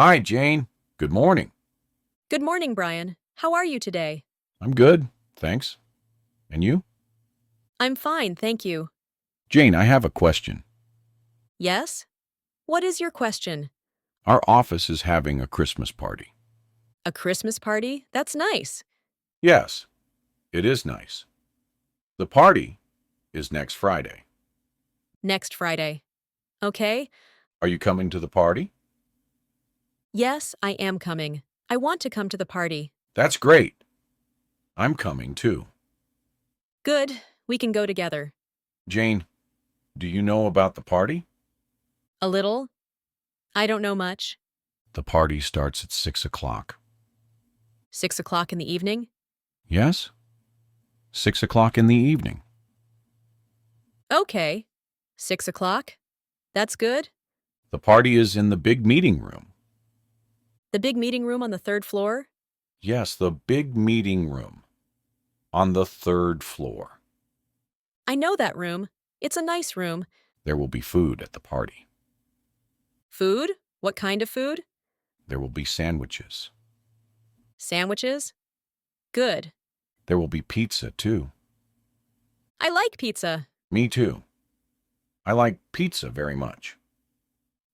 Hi, Jane. Good morning. Good morning, Brian. How are you today? I'm good, thanks. And you? I'm fine, thank you. Jane, I have a question. Yes? What is your question? Our office is having a Christmas party. A Christmas party? That's nice. Yes, it is nice. The party is next Friday. Next Friday. Okay? Are you coming to the party? Yes, I am coming. I want to come to the party. That's great. I'm coming too. Good. We can go together. Jane, do you know about the party? A little? I don't know much. The party starts at 6 o'clock. 6 o'clock in the evening? Yes? 6 o'clock in the evening. Okay. 6 o'clock? That's good. The party is in the big meeting room. The big meeting room on the third floor? Yes, the big meeting room on the third floor. I know that room. It's a nice room. There will be food at the party. Food? What kind of food? There will be sandwiches. Sandwiches? Good. There will be pizza, too. I like pizza. Me, too. I like pizza very much.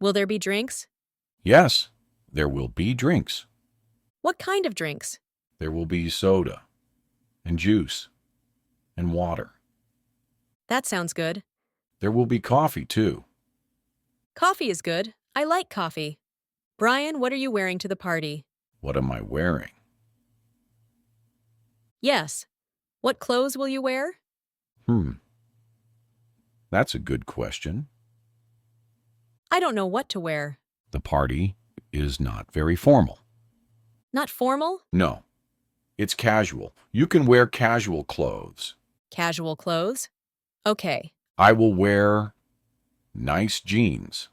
Will there be drinks? Yes, there will be drinks. What kind of drinks? There will be soda and juice and water. That sounds good. There will be coffee, too. Coffee is good. I like coffee. Brian, what are you wearing to the party? What am I wearing? Yes. What clothes will you wear? Hmm, that's a good question. I don't know what to wear. The party is not very formal. Not formal? No, it's casual. You can wear casual clothes. Casual clothes? Okay. I will wear nice jeans.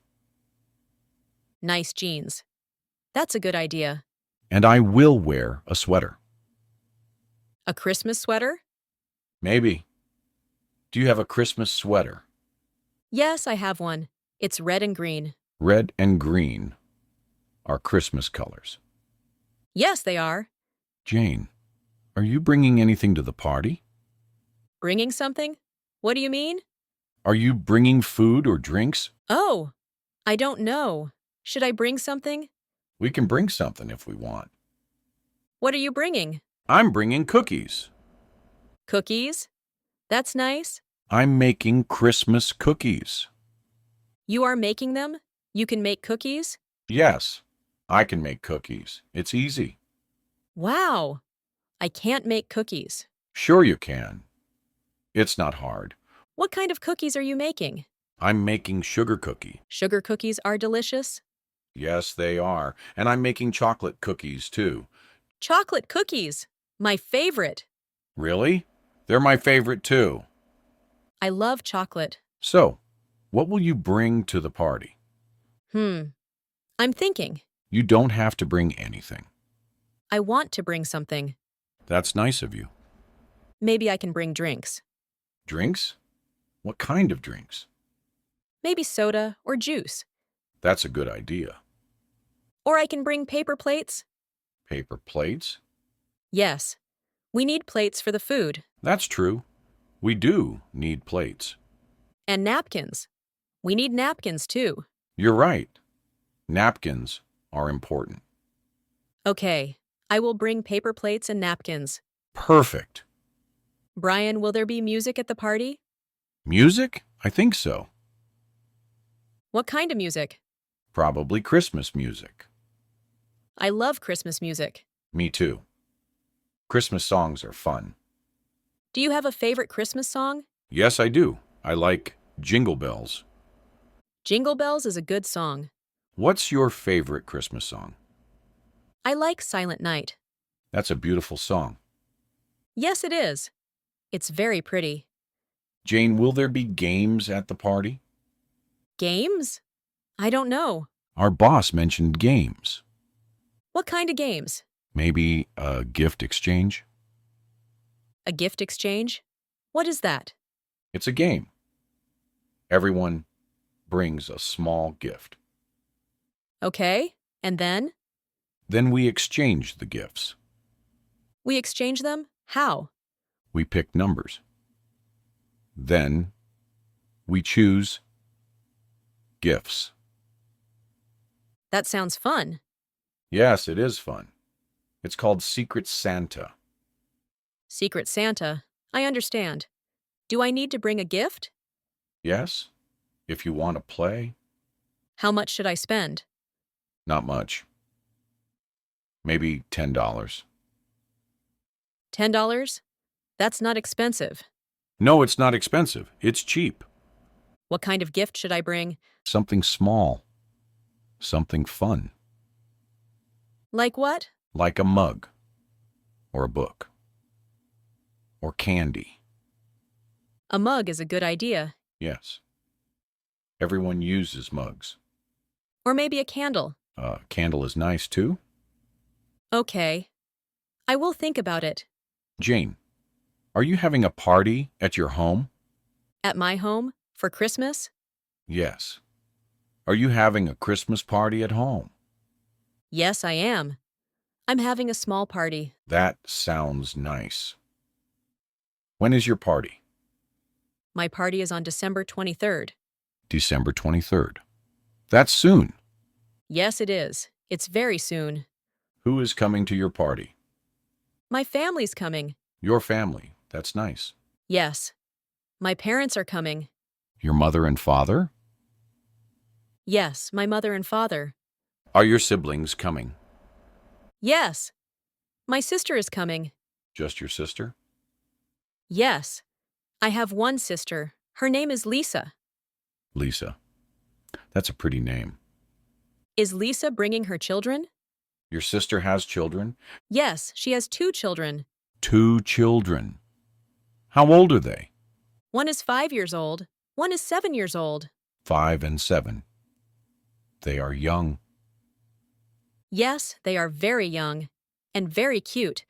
Nice jeans. That's a good idea. And I will wear a sweater. A Christmas sweater? Maybe. Do you have a Christmas sweater? Yes, I have one. It's red and green. Red and green are Christmas colors. Yes, they are. Jane, are you bringing anything to the party? Bringing something? What do you mean? Are you bringing food or drinks? Oh, I don't know. Should I bring something? We can bring something if we want. What are you bringing? I'm bringing cookies. Cookies? That's nice. I'm making Christmas cookies. You are making them? You can make cookies? Yes, I can make cookies. It's easy. Wow. I can't make cookies. Sure you can. It's not hard. What kind of cookies are you making? I'm making sugar cookie. Sugar cookies are delicious. Yes, they are. And I'm making chocolate cookies too. Chocolate cookies. My favorite. Really? They're my favorite too. I love chocolate. So, what will you bring to the party? I'm thinking. You don't have to bring anything. I want to bring something. That's nice of you. Maybe I can bring drinks. Drinks? What kind of drinks? Maybe soda or juice. That's a good idea. Or I can bring paper plates. Paper plates? Yes. We need plates for the food. That's true. We do need plates. And napkins. We need napkins too. You're right. Napkins are important. Okay. I will bring paper plates and napkins. Perfect. Brian, will there be music at the party? Music? I think so. What kind of music? Probably Christmas music. I love Christmas music. Me too. Christmas songs are fun. Do you have a favorite Christmas song? Yes, I do. I like Jingle Bells. Jingle Bells is a good song. What's your favorite Christmas song? I like Silent Night. That's a beautiful song. Yes, it is. It's very pretty. Jane, will there be games at the party? Games? I don't know. Our boss mentioned games. What kind of games? Maybe a gift exchange? A gift exchange? What is that? It's a game. Everyone brings a small gift. Okay. And then? Then we exchange the gifts. We exchange them? How? We pick numbers. Then we choose gifts. That sounds fun. Yes, it is fun. It's called Secret Santa. Secret Santa. I understand. Do I need to bring a gift? Yes? If you want to play, How much should I spend? not much. Maybe $10. $10? That's not expensive. No, it's not expensive. It's cheap. What kind of gift should I bring? Something small. Something fun. Like what? Like a mug. Or a book. Or candy. A mug is a good idea. Yes. Everyone uses mugs. Or maybe a candle. A candle is nice too. Okay. I will think about it. Jane, are you having a party at your home? At my home? For Christmas? Yes. Are you having a Christmas party at home? Yes, I am. I'm having a small party. That sounds nice. When is your party? My party is on December 23rd. December 23rd. That's soon. Yes, it is. It's very soon. Who is coming to your party? My family's coming. Your family. That's nice. Yes. My parents are coming. Your mother and father? Yes, my mother and father. Are your siblings coming? Yes. My sister is coming. Just your sister? Yes. I have one sister. Her name is Lisa. Lisa. That's a pretty name. Is Lisa bringing her children? Your sister has children? Yes, she has 2 children. 2 children. How old are they? One is 5 years old. One is 7 years old. 5 and 7. They are young. Yes, they are very young and very cute.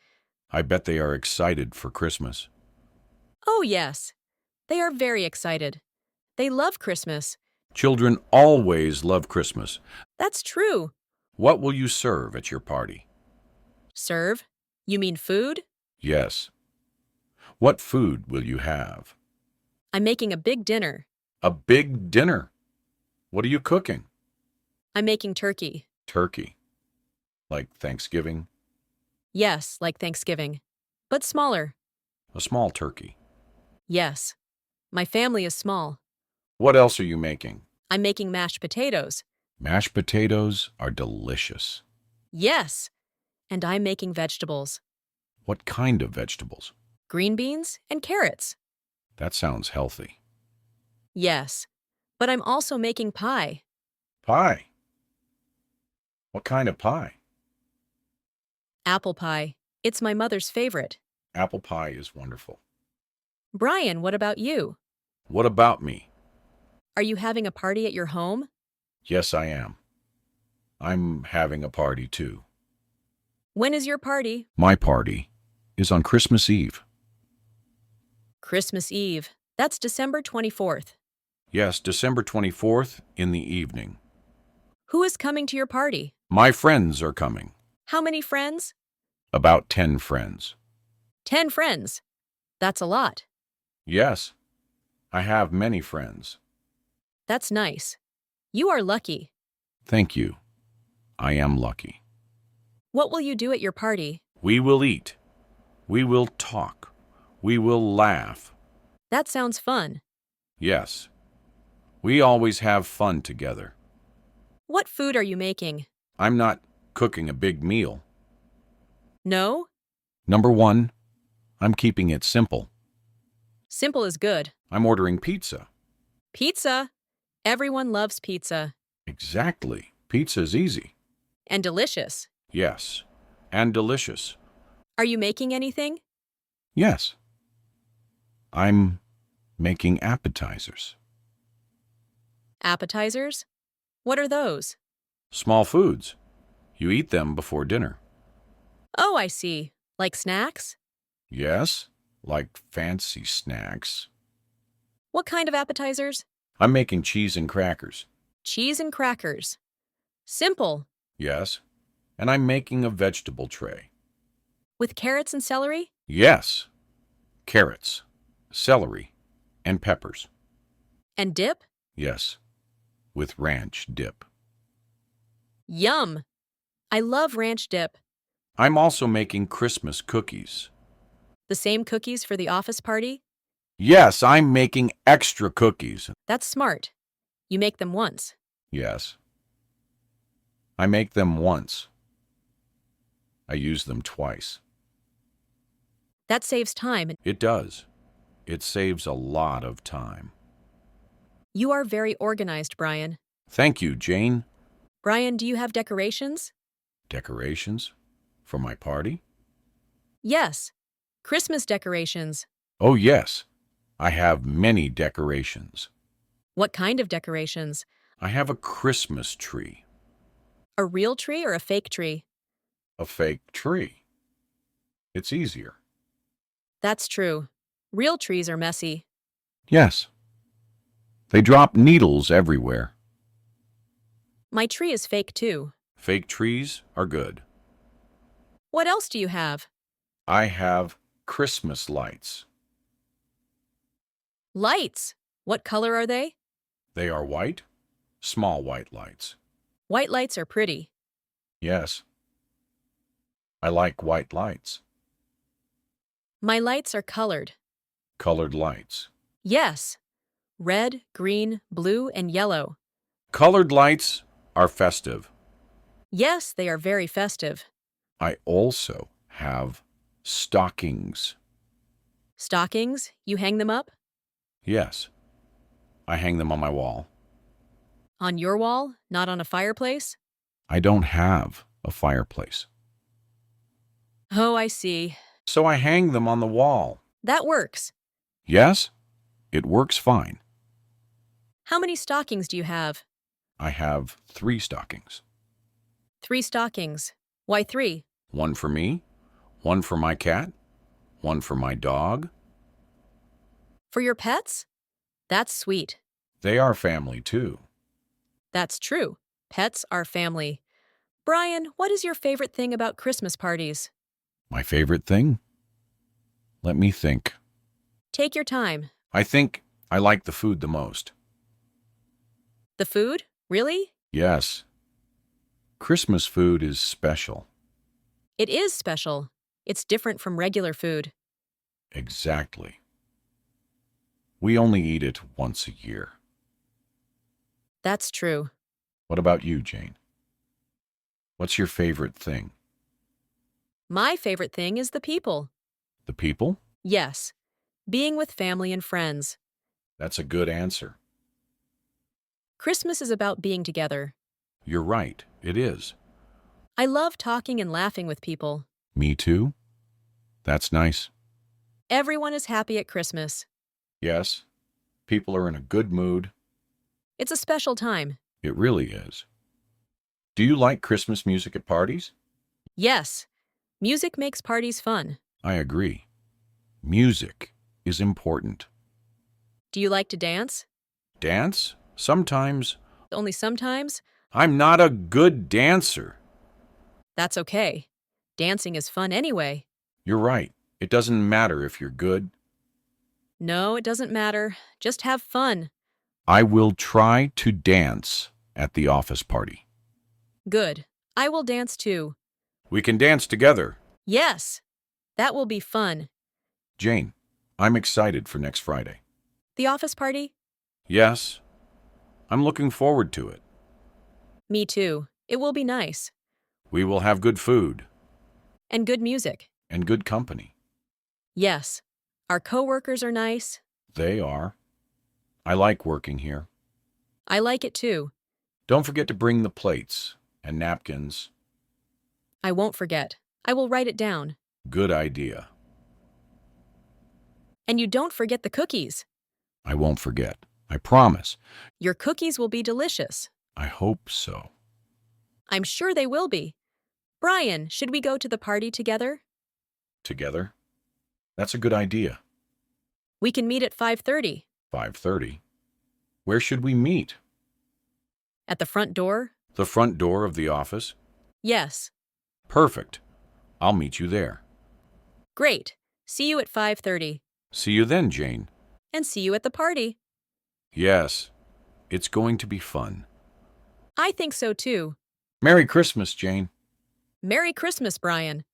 I bet they are excited for Christmas. Oh, yes. They are very excited. They love Christmas. Children always love Christmas. That's true. What will you serve at your party? Serve? You mean food? Yes. What food will you have? I'm making a big dinner. A big dinner. What are you cooking? I'm making turkey. Turkey. Like Thanksgiving? Yes, like Thanksgiving. But smaller. A small turkey. Yes. My family is small. What else are you making? I'm making mashed potatoes. Mashed potatoes are delicious. Yes. And I'm making vegetables. What kind of vegetables? Green beans and carrots. That sounds healthy. Yes. But I'm also making pie. Pie. What kind of pie? Apple pie. It's my mother's favorite. Apple pie is wonderful. Brian, what about you? What about me? Are you having a party at your home? Yes, I am. I'm having a party too. When is your party? My party is on Christmas Eve. Christmas Eve. That's December 24th. Yes, December 24th in the evening. Who is coming to your party? My friends are coming. How many friends? About 10 friends. 10 friends. That's a lot. Yes, I have many friends. That's nice. You are lucky. Thank you. I am lucky. What will you do at your party? We will eat. We will talk. We will laugh. That sounds fun. Yes, we always have fun together. What food are you making? I'm not cooking a big meal. No? Number 1, I'm keeping it simple. Simple is good. I'm ordering pizza. Pizza. Everyone loves pizza. Exactly. Pizza is easy. And delicious. Yes, and delicious. Are you making anything? Yes. I'm making appetizers. Appetizers? What are those? Small foods. You eat them before dinner. Oh, I see. Like snacks? Yes, like fancy snacks. What kind of appetizers? I'm making cheese and crackers. Cheese and crackers. Simple. Yes. And I'm making a vegetable tray. With carrots and celery? Yes. Carrots, celery, and peppers. And dip? Yes. With ranch dip. Yum! I love ranch dip. I'm also making Christmas cookies. The same cookies for the office party? Yes, I'm making extra cookies. That's smart. You make them once. Yes. I make them once. I use them twice. That saves time. It does. It saves a lot of time. You are very organized, Brian. Thank you, Jane. Brian, do you have decorations? Decorations? For my party? Yes. Christmas decorations. Oh, yes. I have many decorations. What kind of decorations? I have a Christmas tree. A real tree or a fake tree? A fake tree. It's easier. That's true. Real trees are messy. Yes. They drop needles everywhere. My tree is fake too. Fake trees are good. What else do you have? I have Christmas lights. Lights. What color are they? They are white, small white lights. White lights are pretty. Yes. I like white lights. My lights are colored. Colored lights. Yes. Red, green, blue, and yellow. Colored lights are festive. Yes, they are very festive. I also have stockings. Stockings? You hang them up? Yes. I hang them on my wall. On your wall, not on a fireplace? I don't have a fireplace. Oh, I see. So I hang them on the wall. That works. Yes, it works fine. How many stockings do you have? I have 3 stockings. 3 stockings. Why 3? One for me, one for my cat, one for my dog. For your pets? That's sweet. They are family too. That's true. Pets are family. Brian, what is your favorite thing about Christmas parties? My favorite thing? Let me think. Take your time. I think I like the food the most. The food? Really? Yes. Christmas food is special. It is special. It's different from regular food. Exactly. We only eat it once a year. That's true. What about you, Jane? What's your favorite thing? My favorite thing is the people. The people? Yes. Being with family and friends. That's a good answer. Christmas is about being together. You're right, it is. I love talking and laughing with people. Me too? That's nice. Everyone is happy at Christmas. Yes, people are in a good mood. It's a special time. It really is. Do you like Christmas music at parties? Yes. Music makes parties fun. I agree. Music is important. Do you like to dance? Dance? Sometimes. Only sometimes? I'm not a good dancer. That's okay. Dancing is fun anyway. You're right. It doesn't matter if you're good. No, it doesn't matter. Just have fun. I will try to dance at the office party. Good. I will dance too. We can dance together. Yes. That will be fun. Jane, I'm excited for next Friday. The office party? Yes, I'm looking forward to it. Me too. It will be nice. We will have good food And good music. and good company. Yes. Our coworkers are nice. They are. I like working here. I like it too. Don't forget to bring the plates and napkins. I won't forget. I will write it down. Good idea. And you don't forget the cookies. I won't forget. I promise. Your cookies will be delicious. I hope so. I'm sure they will be. Brian, should we go to the party together? Together? That's a good idea. We can meet at 5:30. 5:30. Where should we meet? At the front door? The front door of the office? Yes. Perfect. I'll meet you there. Great. See you at 5:30. See you then, Jane. And see you at the party. Yes, it's going to be fun. I think so too. Merry Christmas, Jane. Merry Christmas, Brian.